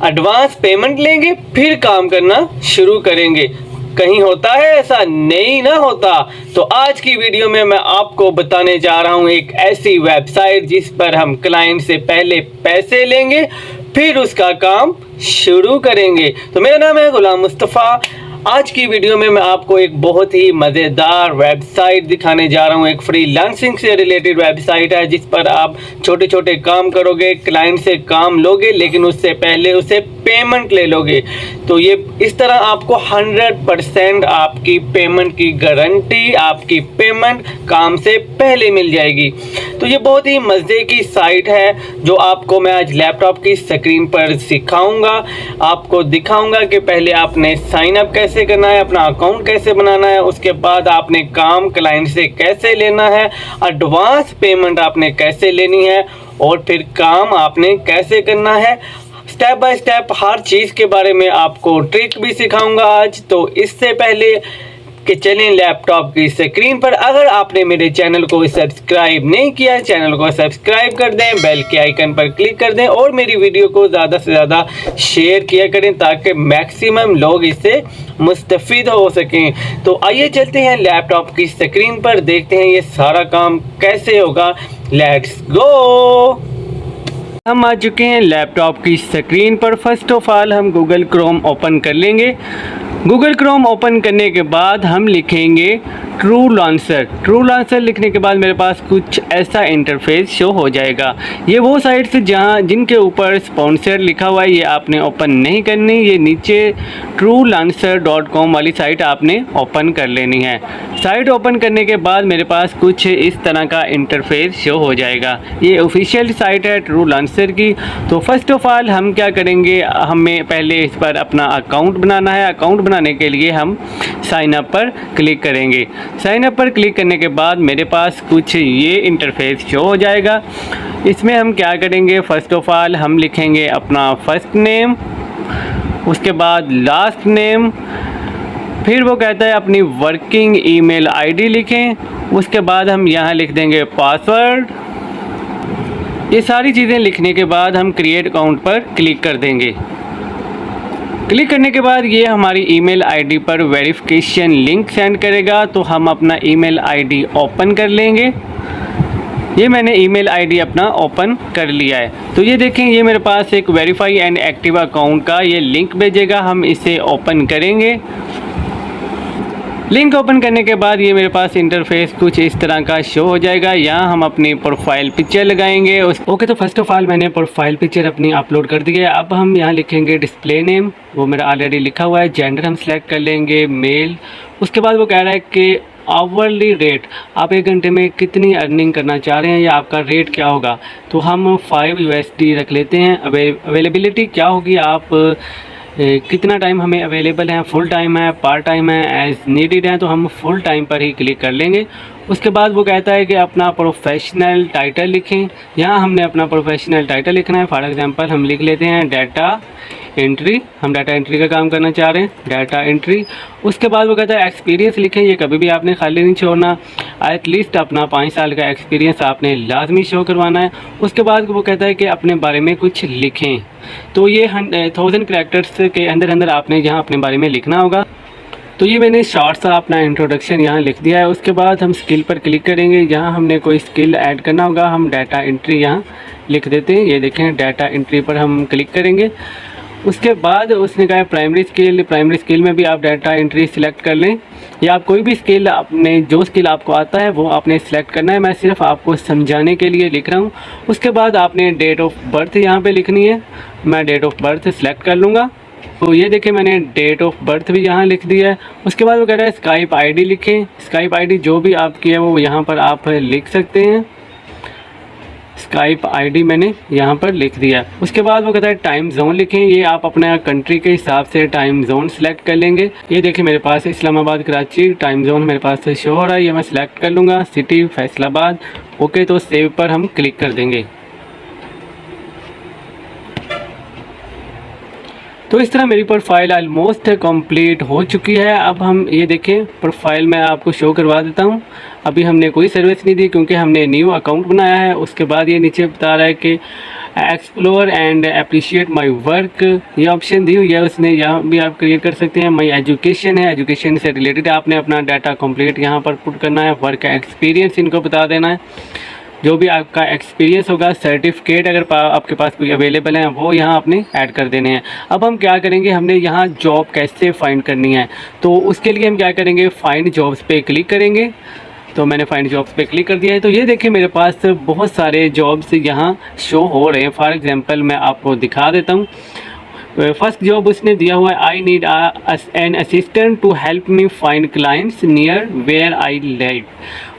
Advance payment लेंगे फिर काम करना शुरू करेंगे। कहीं होता है ऐसा? नहीं ना होता। तो आज की वीडियो में मैं आपको बताने जा रहा हूं एक ऐसी वेबसाइट जिस पर हम क्लाइंट से पहले पैसे लेंगे फिर उसका काम शुरू करेंगे। तो मेरा नाम है गुलाम मुस्तफ़ा। आज की वीडियो में मैं आपको एक बहुत ही मज़ेदार वेबसाइट दिखाने जा रहा हूं। एक फ्रीलांसिंग से रिलेटेड वेबसाइट है जिस पर आप छोटे छोटे काम करोगे, क्लाइंट से काम लोगे, लेकिन उससे पहले उसे पेमेंट ले लोगे। तो ये इस तरह आपको 100% आपकी पेमेंट की गारंटी, आपकी पेमेंट काम से पहले मिल जाएगी। तो ये बहुत ही मज़े की साइट है जो आपको मैं आज लैपटॉप की स्क्रीन पर सिखाऊंगा। आपको दिखाऊंगा कि पहले आपने साइन अप कैसे करना है, अपना अकाउंट कैसे बनाना है, उसके बाद आपने काम क्लाइंट से कैसे लेना है, एडवांस पेमेंट आपने कैसे लेनी है और फिर काम आपने कैसे करना है। स्टेप बाय स्टेप हर चीज़ के बारे में आपको ट्रिक भी सिखाऊंगा आज। तो इससे पहले कि चलें लैपटॉप की स्क्रीन पर, अगर आपने मेरे चैनल को सब्सक्राइब नहीं किया है, चैनल को सब्सक्राइब कर दें, बेल के आइकन पर क्लिक कर दें और मेरी वीडियो को ज़्यादा से ज़्यादा शेयर किया करें ताकि मैक्सिमम लोग इससे मुस्तफ़ीद हो सकें। तो आइए चलते हैं लैपटॉप की स्क्रीन पर, देखते हैं ये सारा काम कैसे होगा। Let's go. हम आ चुके हैं लैपटॉप की स्क्रीन पर। फर्स्ट ऑफ ऑल हम गूगल क्रोम ओपन कर लेंगे। गूगल क्रोम ओपन करने के बाद हम लिखेंगे ट्रू लॉन्चर। ट्रू लॉन्चर लिखने के बाद मेरे पास कुछ ऐसा इंटरफेस शो हो जाएगा। ये वो साइट्स जहाँ जिनके ऊपर स्पॉन्सर लिखा हुआ है ये आपने ओपन नहीं करनी, ये नीचे truelauncher.com वाली साइट आपने ओपन कर लेनी है। साइट ओपन करने के बाद मेरे पास कुछ इस तरह का इंटरफेस शो हो जाएगा। ये ऑफिशियल साइट है ट्रू लॉन्चर की। तो फर्स्ट ऑफ ऑल हम क्या करेंगे, हमें पहले इस पर अपना अकाउंट बनाना है। अकाउंट बनाने के लिए हम साइन अप पर क्लिक करेंगे। साइन अप पर क्लिक करने के बाद मेरे पास कुछ ये इंटरफेस शो हो जाएगा। इसमें हम क्या करेंगे, फर्स्ट ऑफ ऑल हम लिखेंगे अपना फर्स्ट नेम, उसके बाद लास्ट नेम, फिर वो कहता है अपनी वर्किंग ईमेल आईडी लिखें, उसके बाद हम यहाँ लिख देंगे पासवर्ड। ये सारी चीज़ें लिखने के बाद हम क्रिएट अकाउंट पर क्लिक कर देंगे। क्लिक करने के बाद ये हमारी ईमेल आईडी पर वेरिफिकेशन लिंक सेंड करेगा। तो हम अपना ईमेल आईडी ओपन कर लेंगे। ये मैंने ईमेल आईडी अपना ओपन कर लिया है। तो ये देखें, ये मेरे पास एक वेरीफाई एंड एक्टिव अकाउंट का ये लिंक भेजेगा। हम इसे ओपन करेंगे। लिंक ओपन करने के बाद ये मेरे पास इंटरफेस कुछ इस तरह का शो हो जाएगा। यहाँ हम अपनी प्रोफाइल पिक्चर लगाएंगे। ओके, तो फर्स्ट ऑफ ऑल मैंने प्रोफाइल पिक्चर अपनी अपलोड कर दी है। अब हम यहाँ लिखेंगे डिस्प्ले नेम, वो मेरा ऑलरेडी लिखा हुआ है। जेंडर हम सेलेक्ट कर लेंगे मेल। उसके बाद वो कह रहा है कि आवरली रेट, आप एक घंटे में कितनी अर्निंग करना चाह रहे हैं या आपका रेट क्या होगा। तो हम 5 USD रख लेते हैं। अवेलेबिलिटी क्या होगी, आप कितना टाइम हमें अवेलेबल है, फुल टाइम है, पार्ट टाइम है, एज नीडेड है, तो हम फुल टाइम पर ही क्लिक कर लेंगे। उसके बाद वो कहता है कि अपना प्रोफेशनल टाइटल लिखें। यहाँ हमने अपना प्रोफेशनल टाइटल लिखना है। फॉर एग्जांपल हम लिख लेते हैं डाटा एंट्री। हम डाटा एंट्री का काम करना चाह रहे हैं, डाटा एंट्री। उसके बाद वो कहता है एक्सपीरियंस लिखें। ये कभी भी आपने खाली नहीं छोड़ना, एटलीस्ट अपना 5 साल का एक्सपीरियंस आपने लाजमी शो करवाना है। उसके बाद वो कहता है कि अपने बारे में कुछ लिखें। तो ये 1000 कैरेक्टर्स के अंदर अंदर आपने यहाँ अपने बारे में लिखना होगा। तो ये मैंने शॉर्ट सा अपना इंट्रोडक्शन यहाँ लिख दिया है। उसके बाद हम स्किल पर क्लिक करेंगे। यहाँ हमने कोई स्किल ऐड करना होगा। हम डाटा एंट्री यहाँ लिख देते हैं। ये देखें, डाटा एंट्री पर हम क्लिक करेंगे। उसके बाद उसने कहा प्राइमरी स्किल में भी आप डाटा एंट्री सिलेक्ट कर लें या आप कोई भी स्किल, अपने जो स्किल आपको आता है वो आपने सिलेक्ट करना है। मैं सिर्फ आपको समझाने के लिए लिख रहा हूँ। उसके बाद आपने डेट ऑफ बर्थ यहाँ पे लिखनी है। मैं डेट ऑफ बर्थ सिलेक्ट कर लूँगा। तो ये देखें, मैंने डेट ऑफ बर्थ भी यहाँ लिख दिया है। उसके बाद वो कह रहा है स्काइप आईडी लिखें। स्काइप आईडी जो भी आपकी है वो यहाँ पर आप लिख सकते हैं। स्काइप आईडी मैंने यहाँ पर लिख दिया। उसके बाद वो कहता है टाइम जोन लिखें। ये आप अपने कंट्री के हिसाब से टाइम जोन सेलेक्ट कर लेंगे। ये देखिए मेरे पास इस्लामाबाद कराची टाइम जोन मेरे पास शो हो रहा है। ये मैं सिलेक्ट कर लूँगा, सिटी फैसलाबाद। ओके, तो सेव पर हम क्लिक कर देंगे। तो इस तरह मेरी प्रोफाइल ऑलमोस्ट कंप्लीट हो चुकी है। अब हम ये देखें, प्रोफाइल मैं आपको शो करवा देता हूँ। अभी हमने कोई सर्विस नहीं दी क्योंकि हमने न्यू अकाउंट बनाया है। उसके बाद ये नीचे बता रहा है कि explore and appreciate my work, ये ऑप्शन दी हुई है उसने, यहाँ भी आप क्लियर कर सकते हैं। माय एजुकेशन है, एजुकेशन से रिलेटेड आपने अपना डाटा कंप्लीट यहाँ पर पुट करना है। वर्क एक्सपीरियंस इनको बता देना है, जो भी आपका एक्सपीरियंस होगा, सर्टिफिकेट अगर आपके पास कोई अवेलेबल है वो यहाँ आपने ऐड कर देने हैं। अब हम क्या करेंगे, हमने यहाँ जॉब कैसे फाइंड करनी है, तो उसके लिए हम क्या करेंगे, फाइंड जॉब्स पे क्लिक करेंगे। तो मैंने फाइंड जॉब्स पे क्लिक कर दिया है। तो ये देखिए मेरे पास बहुत सारे जॉब्स यहाँ शो हो रहे हैं। फॉर एग्जांपल मैं आपको दिखा देता हूँ। फर्स्ट जॉब उसने दिया हुआ है, I need an assistant to help me find clients near where I live.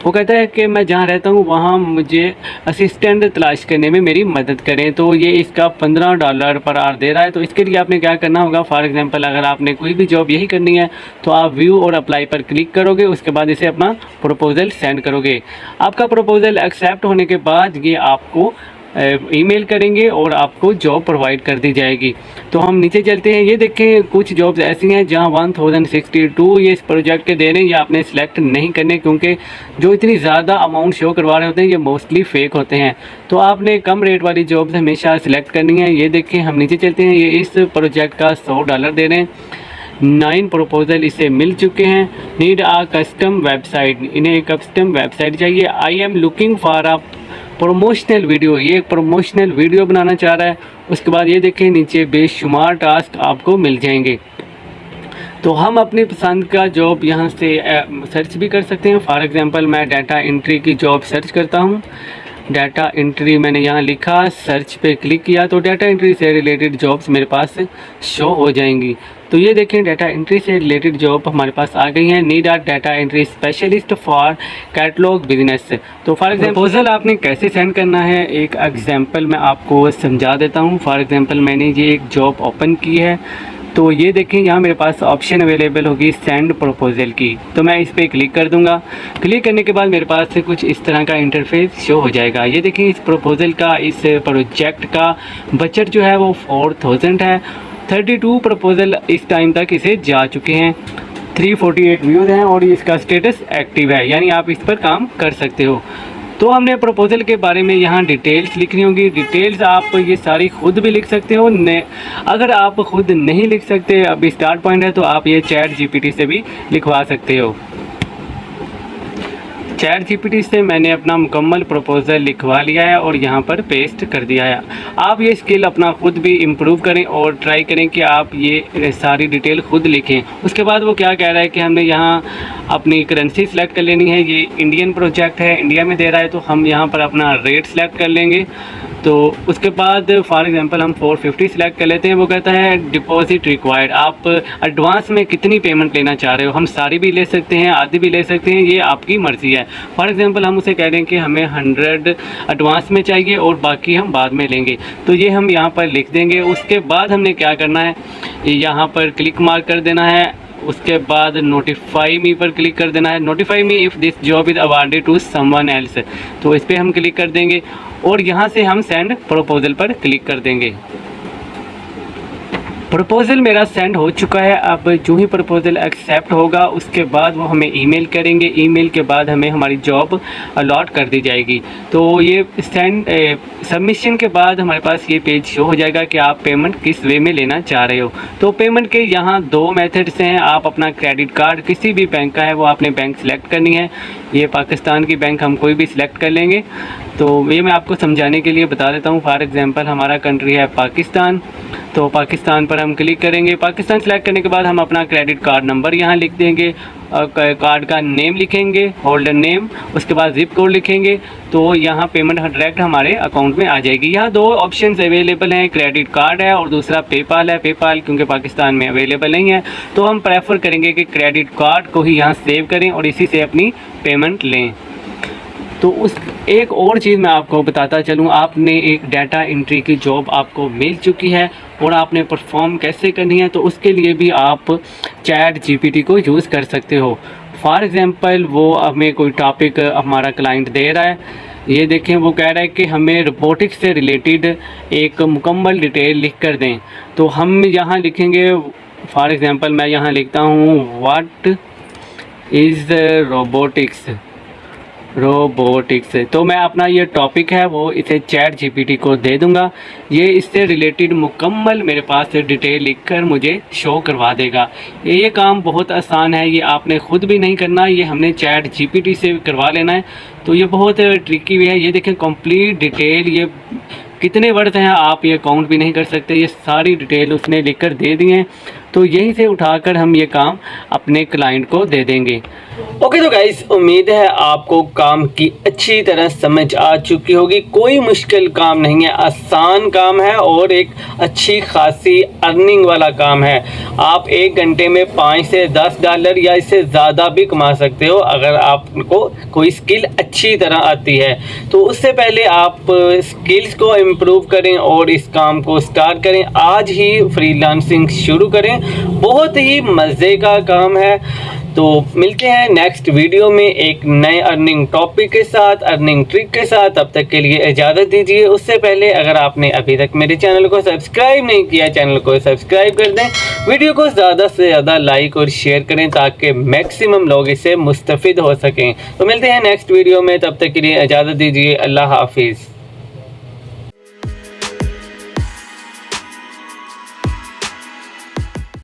वो कहता है कि मैं जहाँ रहता हूँ वहाँ मुझे असिस्टेंट तलाश करने में मेरी मदद करें। तो ये इसका $15 पर आवर दे रहा है। तो इसके लिए आपने क्या करना होगा, फॉर एग्जांपल अगर आपने कोई भी जॉब यही करनी है तो आप व्यू और अप्लाई पर क्लिक करोगे, उसके बाद इसे अपना प्रपोज़ल सेंड करोगे। आपका प्रपोज़ल एक्सेप्ट होने के बाद ये आपको ईमेल करेंगे और आपको जॉब प्रोवाइड कर दी जाएगी। तो हम नीचे चलते हैं। ये देखें कुछ जॉब्स ऐसी हैं जहां 1062 ये इस प्रोजेक्ट के दे रहे हैं। ये आपने सिलेक्ट नहीं करने, क्योंकि जो इतनी ज़्यादा अमाउंट शो करवा रहे होते हैं ये मोस्टली फेक होते हैं। तो आपने कम रेट वाली जॉब्स हमेशा सिलेक्ट करनी है। ये देखें हम नीचे चलते हैं। ये इस प्रोजेक्ट का $100 दे रहे हैं। 9 प्रपोजल इसे मिल चुके हैं। नीड आ कस्टम वेबसाइट, इन्हें एक कस्टम वेबसाइट चाहिए। I am looking for a promotional video, ये एक प्रमोशनल वीडियो बनाना चाह रहा है। उसके बाद ये देखें नीचे बेशुमार टास्क आपको मिल जाएंगे। तो हम अपनी पसंद का जॉब यहाँ से सर्च भी कर सकते हैं। फॉर एग्जांपल मैं डाटा एंट्री की जॉब सर्च करता हूँ। डाटा एंट्री मैंने यहाँ लिखा, सर्च पे क्लिक किया तो डाटा एंट्री से रिलेटेड जॉब्स मेरे पास शो हो जाएंगी। तो ये देखें डाटा एंट्री से रिलेटेड जॉब हमारे पास आ गई है। Need a data entry specialist for catalogue business. तो फॉर एग्जांपल प्रपोजल आपने कैसे सेंड करना है, एक एग्जांपल मैं आपको समझा देता हूँ। फॉर एग्जांपल मैंने ये एक जॉब ओपन की है। तो ये देखें यहाँ मेरे पास ऑप्शन अवेलेबल होगी सेंड प्रपोजल की। तो मैं इस पर क्लिक कर दूंगा। क्लिक करने के बाद मेरे पास से कुछ इस तरह का इंटरफेस शो हो जाएगा। ये देखें इस प्रपोजल का, इस प्रोजेक्ट का बजट जो है वो 4000 है। 32 प्रपोजल इस टाइम तक इसे जा चुके हैं। 348 व्यूज़ हैं और इसका स्टेटस एक्टिव है, यानी आप इस पर काम कर सकते हो। तो हमने प्रपोजल के बारे में यहाँ डिटेल्स लिखनी होगी। डिटेल्स आप ये सारी खुद भी लिख सकते हो। अगर आप खुद नहीं लिख सकते, अभी स्टार्ट पॉइंट है, तो आप ये चैट जीपीटी से भी लिखवा सकते हो। चैट जीपीटी से मैंने अपना मुकम्मल प्रपोजल लिखवा लिया है और यहाँ पर पेस्ट कर दिया है। आप ये स्किल अपना खुद भी इम्प्रूव करें और ट्राई करें कि आप ये सारी डिटेल खुद लिखें। उसके बाद वो क्या कह रहा है कि हमने यहाँ अपनी करेंसी सेलेक्ट कर लेनी है। ये इंडियन प्रोजेक्ट है, इंडिया में दे रहा है, तो हम यहाँ पर अपना रेट सेलेक्ट कर लेंगे। तो उसके बाद फॉर एग्जांपल हम 450 सेलेक्ट कर लेते हैं। वो कहता है डिपॉजिट रिक्वायर्ड, आप एडवांस में कितनी पेमेंट लेना चाह रहे हो। हम सारी भी ले सकते हैं, आधी भी ले सकते हैं, ये आपकी मर्ज़ी है। फॉर एग्जांपल हम उसे कह दें कि हमें 100 एडवांस में चाहिए और बाकी हम बाद में लेंगे, तो ये हम यहाँ पर लिख देंगे। उसके बाद हमने क्या करना है, यहाँ पर क्लिक मार्क कर देना है। उसके बाद नोटिफाई मी पर क्लिक कर देना है। Notify me if this job is awarded to someone else, तो इस पर हम क्लिक कर देंगे और यहाँ से हम सेंड प्रपोजल पर क्लिक कर देंगे। प्रपोज़ल मेरा सेंड हो चुका है। अब जो ही प्रपोज़ल एक्सेप्ट होगा उसके बाद वो हमें ईमेल करेंगे। ईमेल के बाद हमें हमारी जॉब अलॉट कर दी जाएगी। तो ये सेंड सबमिशन के बाद हमारे पास ये पेज शो हो जाएगा कि आप पेमेंट किस वे में लेना चाह रहे हो। तो पेमेंट के यहाँ 2 मेथड्स हैं। आप अपना क्रेडिट कार्ड किसी भी बैंक का है वो आपने बैंक सेलेक्ट करनी है। ये पाकिस्तान की बैंक हम कोई भी सिलेक्ट कर लेंगे। तो ये मैं आपको समझाने के लिए बता देता हूँ। फॉर एग्जांपल हमारा कंट्री है पाकिस्तान, तो पाकिस्तान पर हम क्लिक करेंगे। पाकिस्तान सेलेक्ट करने के बाद हम अपना क्रेडिट कार्ड नंबर यहाँ लिख देंगे, कार्ड का नेम लिखेंगे, होल्डर नेम, उसके बाद ज़िप कोड लिखेंगे। तो यहाँ पेमेंट डायरेक्ट हमारे अकाउंट में आ जाएगी। यहाँ 2 ऑप्शंस अवेलेबल हैं, क्रेडिट कार्ड है और दूसरा पेपाल है। पेपाल क्योंकि पाकिस्तान में अवेलेबल नहीं है, तो हम प्रेफर करेंगे कि क्रेडिट कार्ड को ही यहाँ सेव करें और इसी से अपनी पेमेंट लें। तो उस एक और चीज़ मैं आपको बताता चलूँ, आपने एक डाटा एंट्री की जॉब आपको मिल चुकी है और आपने परफॉर्म कैसे करनी है, तो उसके लिए भी आप चैट जीपीटी को यूज़ कर सकते हो। फॉर एग्जांपल वो हमें कोई टॉपिक हमारा क्लाइंट दे रहा है। ये देखें वो कह रहा है कि हमें रोबोटिक्स से रिलेटेड एक मुकम्मल डिटेल लिख कर दें। तो हम यहाँ लिखेंगे, फॉर एग्जांपल मैं यहाँ लिखता हूँ व्हाट इज़ रोबोटिक्स। रोबोटिक्स। तो मैं अपना ये टॉपिक है वो इसे चैट जीपीटी को दे दूंगा, ये इससे रिलेटेड मुकम्मल मेरे पास डिटेल लिखकर मुझे शो करवा देगा। ये काम बहुत आसान है, ये आपने ख़ुद भी नहीं करना, ये हमने चैट जीपीटी से करवा लेना है। तो ये बहुत ट्रिकी भी है। ये देखें कंप्लीट डिटेल, ये कितने वर्ड हैं आप ये काउंट भी नहीं कर सकते, ये सारी डिटेल उसने लिखकर दे दी हैं। तो यहीं से उठाकर हम ये काम अपने क्लाइंट को दे देंगे। ओके तो गाइस, उम्मीद है आपको काम की अच्छी तरह समझ आ चुकी होगी। कोई मुश्किल काम नहीं है, आसान काम है और एक अच्छी खासी अर्निंग वाला काम है। आप 1 घंटे में 5 से 10 डॉलर या इससे ज़्यादा भी कमा सकते हो अगर आपको कोई स्किल अच्छी तरह आती है। तो उससे पहले आप स्किल्स को इम्प्रूव करें और इस काम को स्टार्ट करें। आज ही फ्रीलांसिंग शुरू करें, बहुत ही मज़े का काम है। तो मिलते हैं नेक्स्ट वीडियो में एक नए अर्निंग टॉपिक के साथ, अर्निंग ट्रिक के साथ। तब तक के लिए इजाज़त दीजिए। उससे पहले अगर आपने अभी तक मेरे चैनल को सब्सक्राइब नहीं किया, चैनल को सब्सक्राइब कर दें, वीडियो को ज़्यादा से ज़्यादा लाइक और शेयर करें ताकि मैक्सिमम लोग इससे मुस्तफ़िद हो सकें। तो मिलते हैं नेक्स्ट वीडियो में, तब तक के लिए इजाज़त दीजिए। अल्लाह हाफिज़।